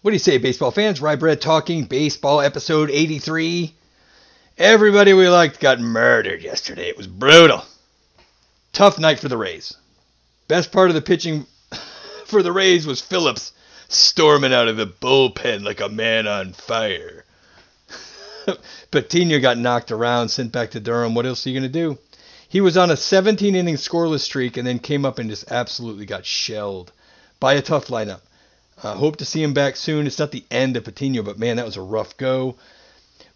What do you say, baseball fans? Rye Bread talking baseball, episode 83. Everybody we liked got murdered yesterday. It was brutal. Tough night for the Rays. Best part of the pitching for the Rays was Phillips storming out of the bullpen like a man on fire. Patino got knocked around, sent back to Durham. What else are you going to do? He was on a 17-inning scoreless streak and then came up and just absolutely got shelled by a tough lineup. Hope to see him back soon. It's not the end of Patino, but man, that was a rough go.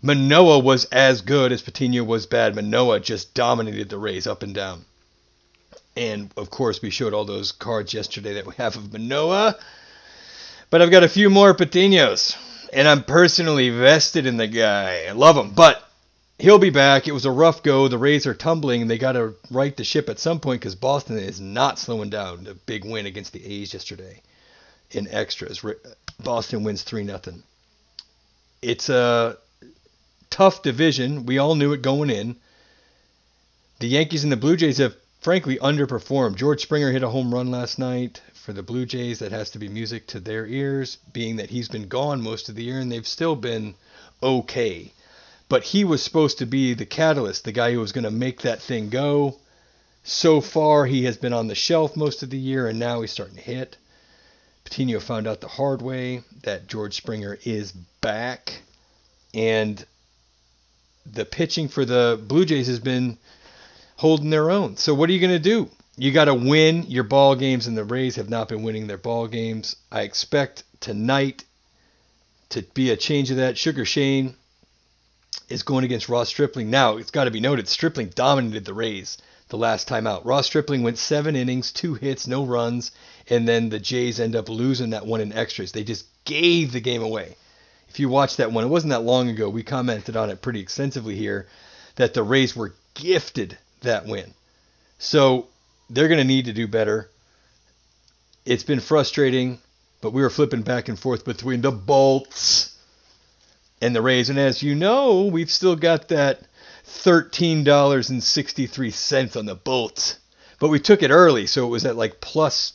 Manoah was as good as Patino was bad. Manoah just dominated the Rays up and down. And, of course, we showed all those cards yesterday that we have of Manoah. But I've got a few more Patinos. And I'm personally vested in the guy. I love him. But he'll be back. It was a rough go. The Rays are tumbling, and they got to right the ship at some point because Boston is not slowing down. A big win against the A's yesterday in extras. Boston wins 3-0. It's a tough division. We all knew it going in. The Yankees and the Blue Jays have, frankly, underperformed. George Springer hit a home run last night for the Blue Jays. That has to be music to their ears, being that he's been gone most of the year, and they've still been okay. But he was supposed to be the catalyst, the guy who was going to make that thing go. So far, he has been on the shelf most of the year, and now he's starting to hit. Patino found out the hard way that George Springer is back, and the pitching for the Blue Jays has been holding their own. So what are you going to do? You got to win your ball games, and the Rays have not been winning their ball games. I expect tonight to be a change of that. Sugar Shane is going against Ross Stripling. Now, it's got to be noted, Stripling dominated the Rays the last time out. Ross Stripling went 7 innings, 2 hits, no runs, and then the Jays end up losing that one in extras. They just gave the game away. If you watch that one, it wasn't that long ago, we commented on it pretty extensively here, that the Rays were gifted that win. So they're going to need to do better. It's been frustrating, but we were flipping back and forth between the Bolts and the Rays. And as you know, we've still got that $13.63 on the Bolts. But we took it early, so it was at like plus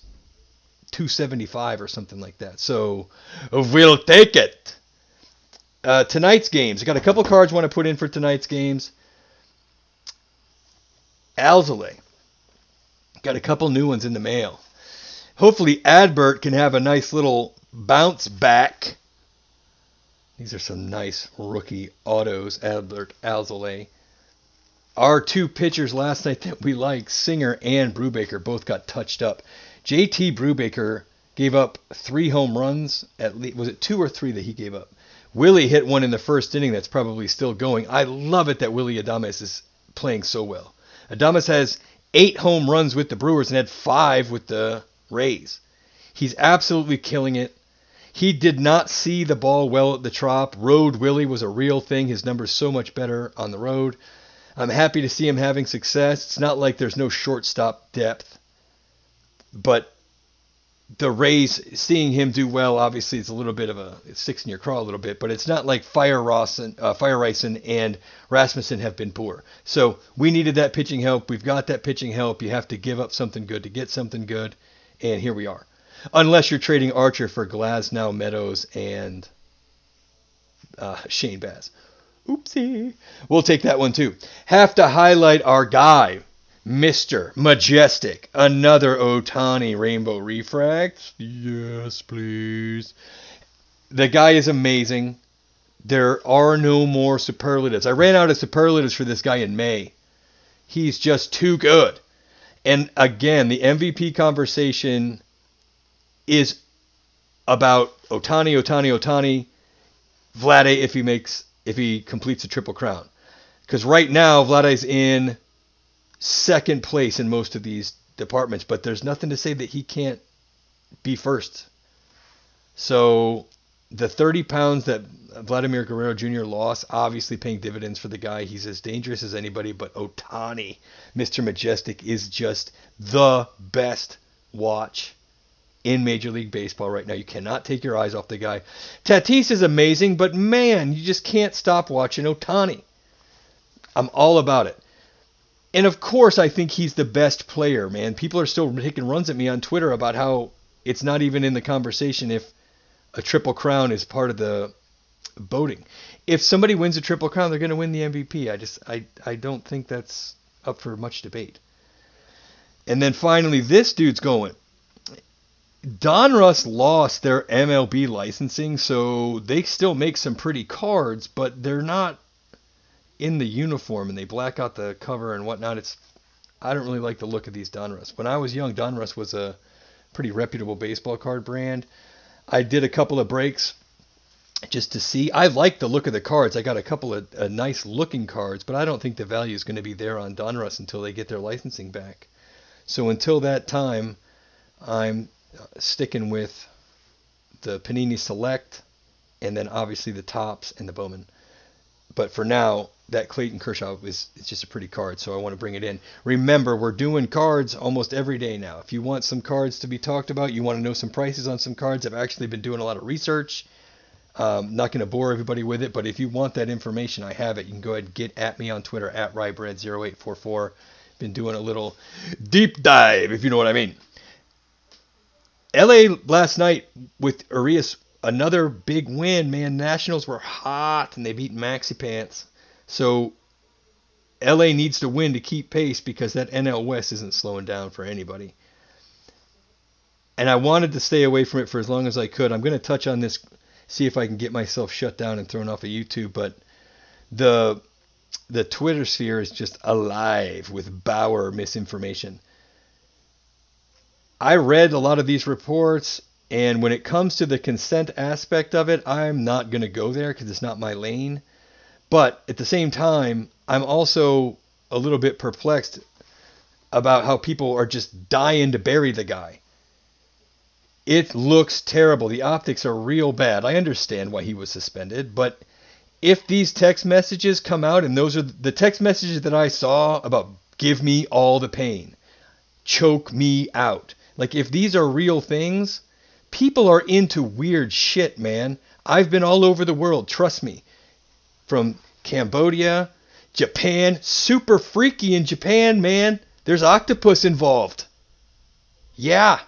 275 or something like that. So we'll take it. Tonight's games. I got a couple cards I want to put in for tonight's games. Alzolay. Got a couple new ones in the mail. Hopefully Adbert can have a nice little bounce back. These are some nice rookie autos. Adbert Alzolay. Our two pitchers last night that we like, Singer and Brubaker, both got touched up. JT Brubaker gave up 3 home runs. At least, was it 2 or 3 that he gave up? Willie hit one in the first inning that's probably still going. I love it that Willie Adames is playing so well. Adames has 8 home runs with the Brewers and had 5 with the Rays. He's absolutely killing it. He did not see the ball well at the Trop. Road Willie was a real thing. His number's so much better on the road. I'm happy to see him having success. It's not like there's no shortstop depth. But the Rays, seeing him do well, obviously it's a little bit of a six in your craw a little bit, but it's not like Fire Ryson and Rasmussen have been poor. So we needed that pitching help. We've got that pitching help. You have to give up something good to get something good, and here we are. Unless you're trading Archer for Glasnow, Meadows, and Shane Baz. Oopsie. We'll take that one too. Have to highlight our guy, Mr. Majestic. Another Ohtani Rainbow Refract. Yes, please. The guy is amazing. There are no more superlatives. I ran out of superlatives for this guy in May. He's just too good. And again, the MVP conversation is about Ohtani, Vlade if he completes a Triple Crown. Because right now, Vlade's in second place in most of these departments, but there's nothing to say that he can't be first. So the 30 pounds that Vladimir Guerrero Jr. lost, obviously paying dividends for the guy. He's as dangerous as anybody, but Ohtani, Mr. Majestic, is just the best watch in Major League Baseball right now. You cannot take your eyes off the guy. Tatis is amazing, but man, you just can't stop watching Ohtani. I'm all about it. And of course, I think he's the best player, man. People are still taking runs at me on Twitter about how it's not even in the conversation if a Triple Crown is part of the voting. If somebody wins a Triple Crown, they're going to win the MVP. I don't think that's up for much debate. And then finally, this dude's going. Donruss lost their MLB licensing, so they still make some pretty cards, but they're not in the uniform, and they black out the cover and whatnot. I don't really like the look of these Donruss. When I was young, Donruss was a pretty reputable baseball card brand. I did a couple of breaks just to see. I like the look of the cards. I got a couple of nice looking cards, but I don't think the value is going to be there on Donruss until they get their licensing back. So until that time, I'm sticking with the Panini Select, and then obviously the Topps and the Bowman. But for now, that Clayton Kershaw it's just a pretty card, so I want to bring it in. Remember, we're doing cards almost every day now. If you want some cards to be talked about, you want to know some prices on some cards, I've actually been doing a lot of research. Not going to bore everybody with it, but if you want that information, I have it. You can go ahead and get at me on Twitter, at rybread0844. Been doing a little deep dive, if you know what I mean. LA last night with Urias, another big win, man. Nationals were hot, and they beat Maxi Pants. So LA needs to win to keep pace because that NL West isn't slowing down for anybody. And I wanted to stay away from it for as long as I could. I'm going to touch on this, see if I can get myself shut down and thrown off of YouTube. But the Twitter sphere is just alive with Bauer misinformation. I read a lot of these reports, and when it comes to the consent aspect of it, I'm not going to go there because it's not my lane. But at the same time, I'm also a little bit perplexed about how people are just dying to bury the guy. It looks terrible. The optics are real bad. I understand why he was suspended, but if these text messages come out, and those are the text messages that I saw about give me all the pain, choke me out. Like, if these are real things, people are into weird shit, man. I've been all over the world, trust me. From Cambodia, Japan, super freaky in Japan, man. There's octopus involved. Yeah,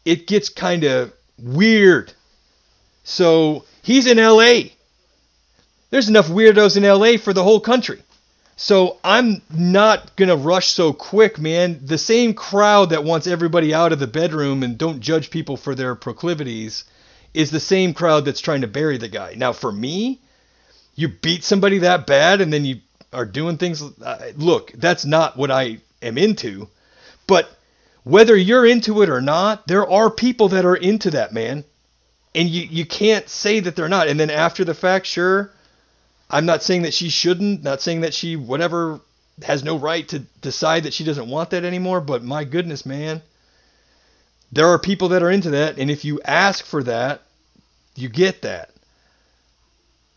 it gets kind of weird. So, he's in LA. There's enough weirdos in LA for the whole country. So I'm not going to rush so quick, man. The same crowd that wants everybody out of the bedroom and don't judge people for their proclivities is the same crowd that's trying to bury the guy. Now, for me, you beat somebody that bad and then you are doing things. Look, that's not what I am into. But whether you're into it or not, there are people that are into that, man. And you can't say that they're not. And then after the fact, sure, I'm not saying that she shouldn't, not saying that she, whatever, has no right to decide that she doesn't want that anymore, but my goodness, man, there are people that are into that, and if you ask for that, you get that.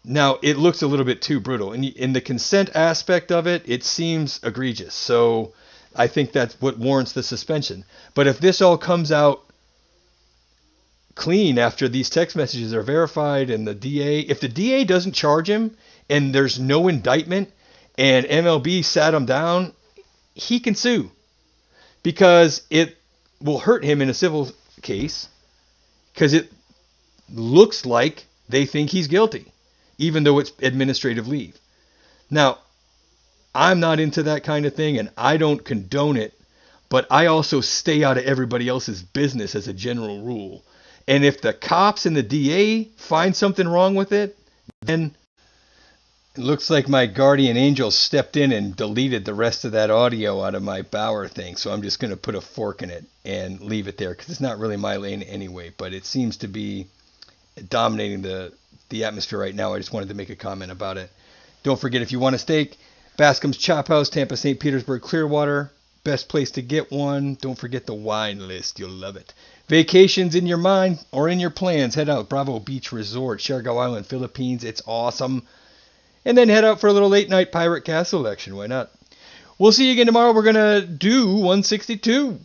Now, it looks a little bit too brutal. And in the consent aspect of it, it seems egregious, so I think that's what warrants the suspension. But if this all comes out clean after these text messages are verified and if the DA doesn't charge him, and there's no indictment, and MLB sat him down, he can sue. Because it will hurt him in a civil case, because it looks like they think he's guilty, even though it's administrative leave. Now, I'm not into that kind of thing, and I don't condone it, but I also stay out of everybody else's business as a general rule. And if the cops and the DA find something wrong with it, then it looks like my guardian angel stepped in and deleted the rest of that audio out of my Bauer thing. So I'm just going to put a fork in it and leave it there because it's not really my lane anyway. But it seems to be dominating the atmosphere right now. I just wanted to make a comment about it. Don't forget, if you want a steak, Bascom's Chop House, Tampa, St. Petersburg, Clearwater. Best place to get one. Don't forget the wine list. You'll love it. Vacations in your mind or in your plans. Head out. Bravo Beach Resort, Siargao Island, Philippines. It's awesome. And then head out for a little late night Pirate Castle action. Why not? We'll see you again tomorrow. We're going to do 162.